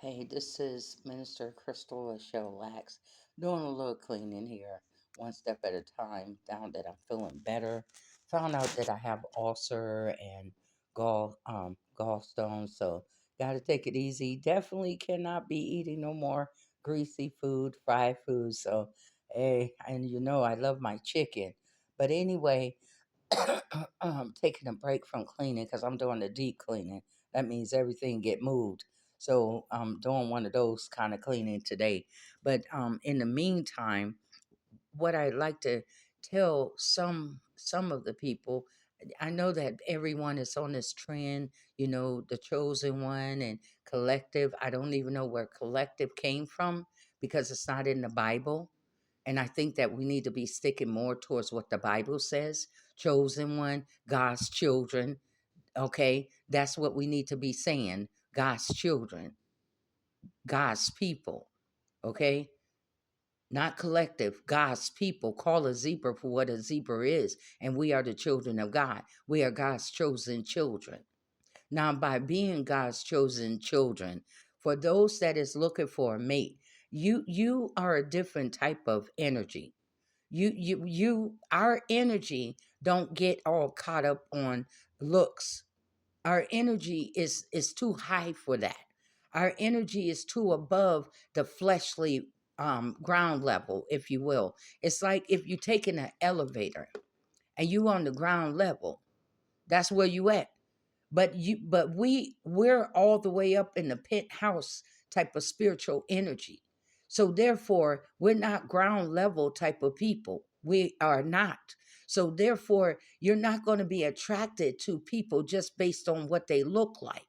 Hey, this is Minister Crystal Shell Lax doing a little cleaning here, one step at a time. Found that I'm feeling better. Found out that I have ulcer and gallstones, so got to take it easy. Definitely cannot be eating no more greasy food, fried food. So, hey, and I love my chicken, but anyway, taking a break from cleaning because I'm doing the deep cleaning. That means everything get moved. So I'm doing one of those kind of cleaning today. But in the meantime, what I like to tell some of the people, I know that everyone is on this trend, the chosen one and collective. I don't even know where collective came from because it's not in the Bible. And I think that we need to be sticking more towards what the Bible says, chosen one, God's children. Okay. That's what we need to be saying. God's children, God's people. Okay. Not collective, God's people. Call a zebra for what a zebra is. And we are the children of God. We are God's chosen children. Now, by being God's chosen children, for those that is looking for a mate, you are a different type of energy. Our energy don't get all caught up on looks. Our energy is too high for that. Our energy is too above the fleshly ground level, if you will. It's like if you take in an elevator and you on the ground level, that's where you at. But we're all the way up in the penthouse type of spiritual energy. So therefore, we're not ground level type of people. We are not. So therefore, you're not going to be attracted to people just based on what they look like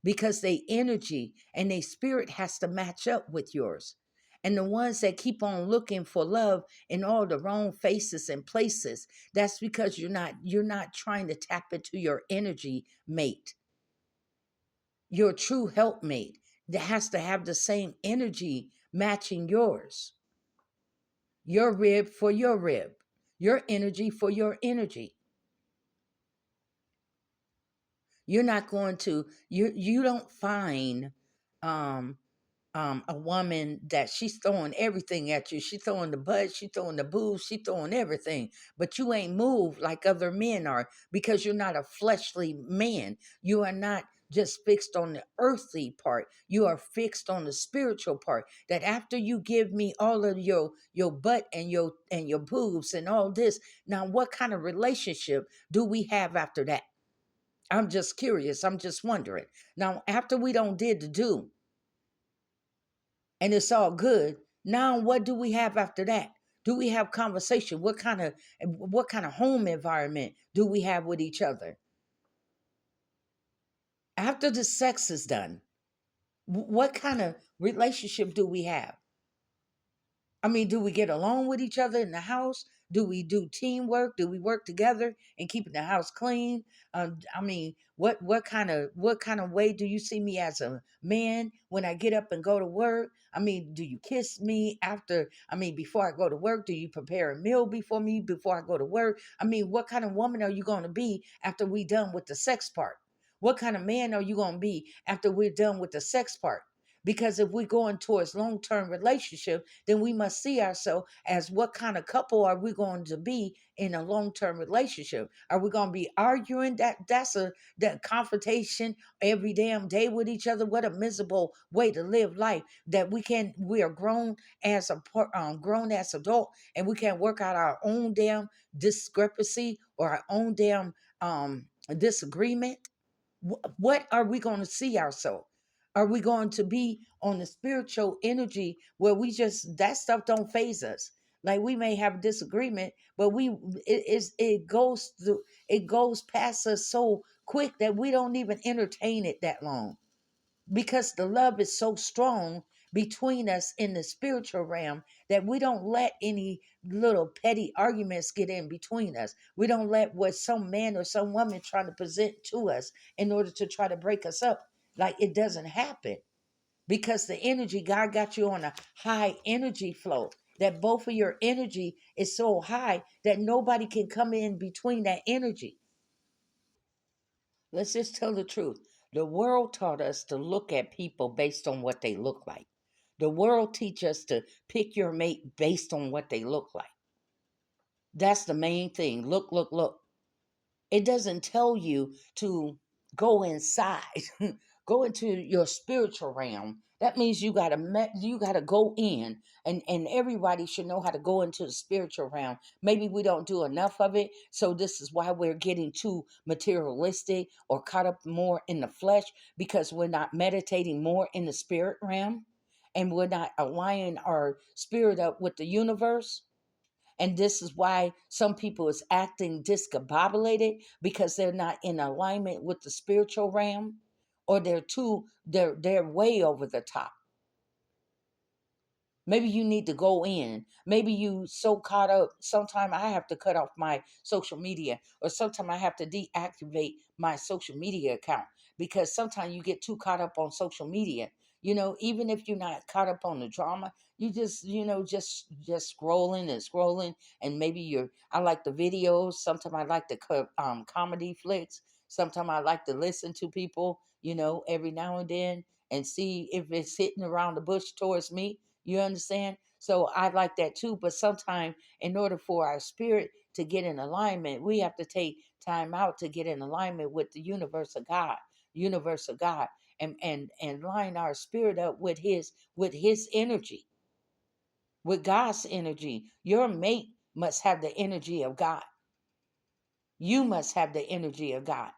because they energy and their spirit has to match up with yours. And the ones that keep on looking for love in all the wrong faces and places, that's because you're not trying to tap into your energy mate, your true helpmate that has to have the same energy matching yours. Your rib for your rib, your energy for your energy. You're not going to you don't find um a woman that she's throwing everything at you. She throwing the butt, she throwing the boobs, she throwing everything. But you ain't moved like other men are because you're not a fleshly man. You are not just fixed on the earthly part. You are fixed on the spiritual part. That after you give me all of your butt and your boobs and all this, now what kind of relationship do we have after that? I'm just curious. I'm just wondering. Now, after we don't did the do, and it's all good. Now, what do we have after that? Do we have conversation? What kind of home environment do we have with each other after the sex is done? What kind of relationship do we have? I mean, do we get along with each other in the house? Do we do teamwork? Do we work together and keeping the house clean? I mean, what kind of way do you see me as a man when I get up and go to work? I mean, do you kiss me after? I mean, before I go to work, do you prepare a meal before me before I go to work? I mean, what kind of woman are you going to be after we done with the sex part? What kind of man are you going to be after we're done with the sex part? Because if we're going towards long-term relationship, then we must see ourselves as what kind of couple are we going to be in a long-term relationship? Are we going to be arguing? That confrontation every damn day with each other? What a miserable way to live life. That we are grown as grown as adult, and we can work out our own damn discrepancy or our own damn disagreement. What are we going to see ourselves? Are we going to be on the spiritual energy where we just that stuff don't phase us? Like we may have disagreement, but it goes past us so quick that we don't even entertain it that long because the love is so strong between us in the spiritual realm that we don't let any little petty arguments get in between us. We don't let what some man or some woman trying to present to us in order to try to break us up. Like it doesn't happen because the energy, God got you on a high energy flow. That both of your energy is so high that nobody can come in between that energy. Let's just tell the truth. The world taught us to look at people based on what they look like. The world teach us to pick your mate based on what they look like. That's the main thing. Look, look, look. It doesn't tell you to go inside, go into your spiritual realm. That means you gotta go in, and everybody should know how to go into the spiritual realm. Maybe we don't do enough of it, so this is why we're getting too materialistic or caught up more in the flesh, because we're not meditating more in the spirit realm, and we're not aligning our spirit up with the universe. And this is why some people is acting discombobulated, because they're not in alignment with the spiritual realm, or they're way over the top. Maybe you need to go in. Maybe you so caught up. Sometimes I have to cut off my social media, or sometimes I have to deactivate my social media account, because sometimes you get too caught up on social media. Even if you're not caught up on the drama, you just, just scrolling and scrolling. And maybe I like the videos. Sometimes I like the comedy flicks. Sometimes I like to listen to people, every now and then, and see if it's hitting around the bush towards me. You understand? So I like that too. But sometimes, in order for our spirit to get in alignment, we have to take time out to get in alignment with the universe of God, and line our spirit up with his energy, with God's energy. Your mate must have the energy of God. You must have the energy of God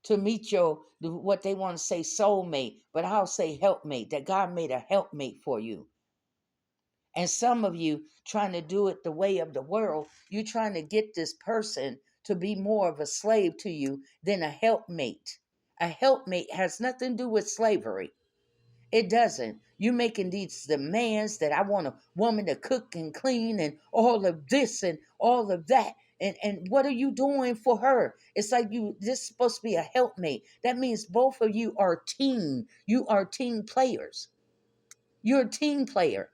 to meet what they want to say soulmate, but I'll say helpmate. That God made a helpmate for you. And some of you trying to do it the way of the world, you're trying to get this person to be more of a slave to you than a helpmate. A helpmate has nothing to do with slavery. It doesn't. You making these demands that I want a woman to cook and clean and all of this and all of that. And what are you doing for her? It's like this is supposed to be a helpmate. That means both of you are team. You are team players. You're a team player.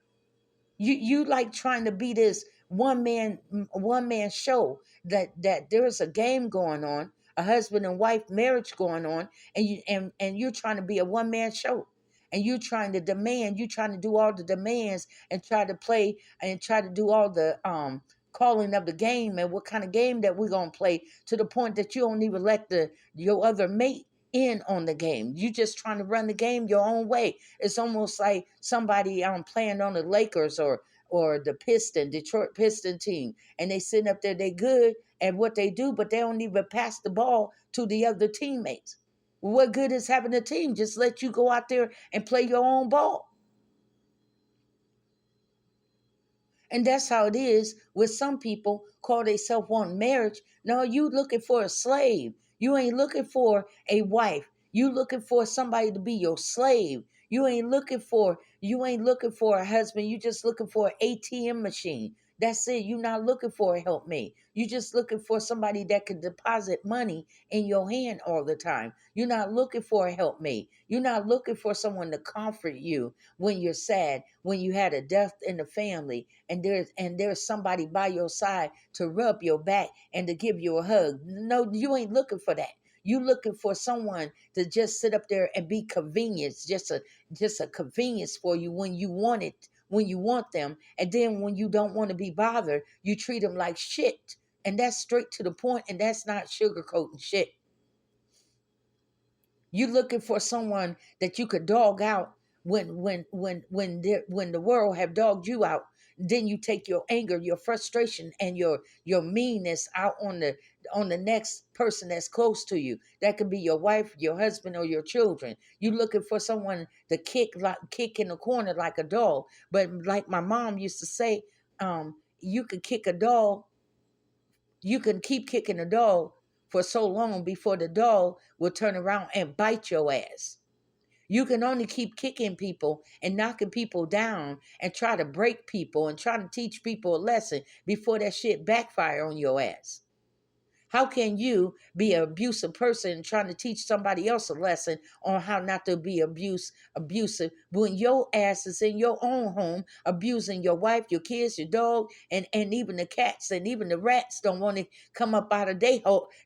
You like trying to be this one man show, that there's a game going on, a husband and wife marriage going on, and you're trying to be a one-man show, and you're trying to do all the demands, and try to play and try to do all the calling of the game, and what kind of game that we're going to play, to the point that you don't even let your other mate in on the game. You just trying to run the game your own way. It's almost like somebody playing on the Lakers, or the Detroit Piston team, and they sitting up there, they good at what they do, but they don't even pass the ball to the other teammates. What good is having a team? Just let you go out there and play your own ball. And that's how it is with some people call themselves wanting marriage. No, you looking for a slave. You ain't looking for a wife. You looking for somebody to be your slave. You ain't looking for a husband. You just looking for an ATM machine. That's it. You're not looking for a helpmate. You just looking for somebody that can deposit money in your hand all the time. You're not looking for a helpmate. You're not looking for someone to comfort you when you're sad, when you had a death in the family, and there's somebody by your side to rub your back and to give you a hug. No, you ain't looking for that. You looking for someone to just sit up there and be convenience, just a convenience for you when you want it, when you want them, and then when you don't want to be bothered, you treat them like shit. And that's straight to the point, and that's not sugarcoating shit. You looking for someone that you could dog out when the world have dogged you out. Then you take your anger, your frustration, and your meanness out on the next person that's close to you. That could be your wife, your husband, or your children. You looking for someone to kick in the corner like a dog. But like my mom used to say, you could kick a dog, you can keep kicking a dog for so long before the dog will turn around and bite your ass. You can only keep kicking people and knocking people down and try to break people and try to teach people a lesson before that shit backfire on your ass. How can you be an abusive person trying to teach somebody else a lesson on how not to be abusive when your ass is in your own home abusing your wife, your kids, your dog, and even the cats and even the rats don't want to come up out of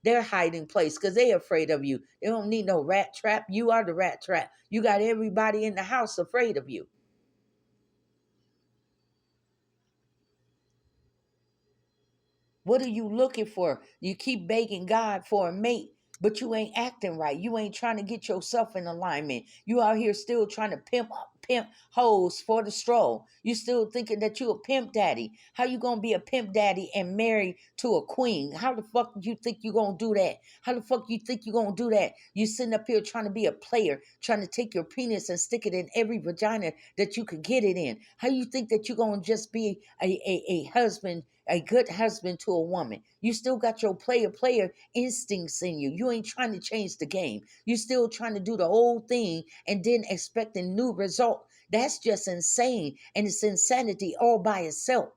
their hiding place because they're afraid of you. They don't need no rat trap. You are the rat trap. You got everybody in the house afraid of you. What are you looking for? You keep begging God for a mate, but you ain't acting right. You ain't trying to get yourself in alignment. You out here still trying to pimp hoes for the stroll. You still thinking that you a pimp daddy. How you gonna be a pimp daddy and married to a queen? How the fuck you think you gonna do that? How the fuck you think you gonna do that? You sitting up here trying to be a player, trying to take your penis and stick it in every vagina that you could get it in. How you think that you gonna just be a husband, a good husband to a woman? You still got your player instincts in you. You ain't trying to change the game. You still trying to do the old thing and then expecting new result. That's just insane, and it's insanity all by itself.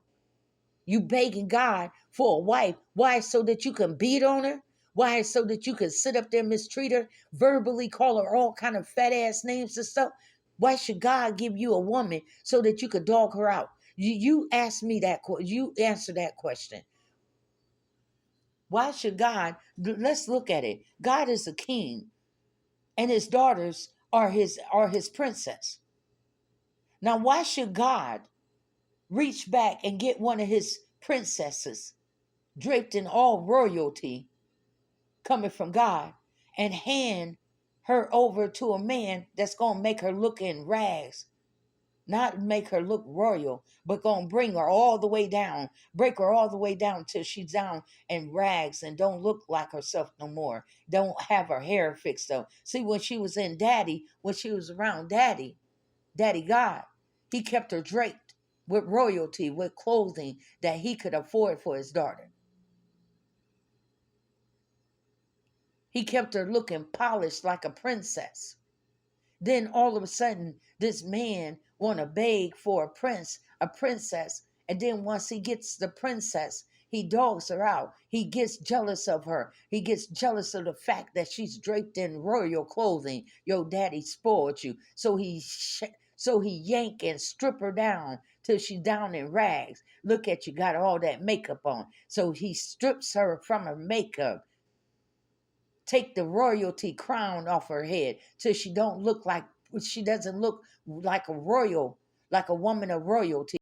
You begging God for a wife. Why? So that you can beat on her? Why? So that you can sit up there, mistreat her, verbally call her all kind of fat ass names and stuff? Why should God give you a woman so that you could dog her out? You ask me that. You answer that question. Why should God? Let's look at it. God is a king, and his daughters are his princess. Now, why should God reach back and get one of his princesses draped in all royalty coming from God and hand her over to a man that's going to make her look in rags, not make her look royal, but going to bring her all the way down, break her all the way down till she's down in rags and don't look like herself no more, don't have her hair fixed up. See, when she was when she was around Daddy God, he kept her draped with royalty, with clothing that he could afford for his daughter. He kept her looking polished like a princess. Then all of a sudden, this man want to beg for a princess, and then once he gets the princess, he dogs her out. He gets jealous of her. He gets jealous of the fact that she's draped in royal clothing. Your daddy spoiled you, so he yank and strip her down till she's down in rags. Look at you, got all that makeup on. So he strips her from her makeup, take the royalty crown off her head till she doesn't look like a royal, like a woman of royalty.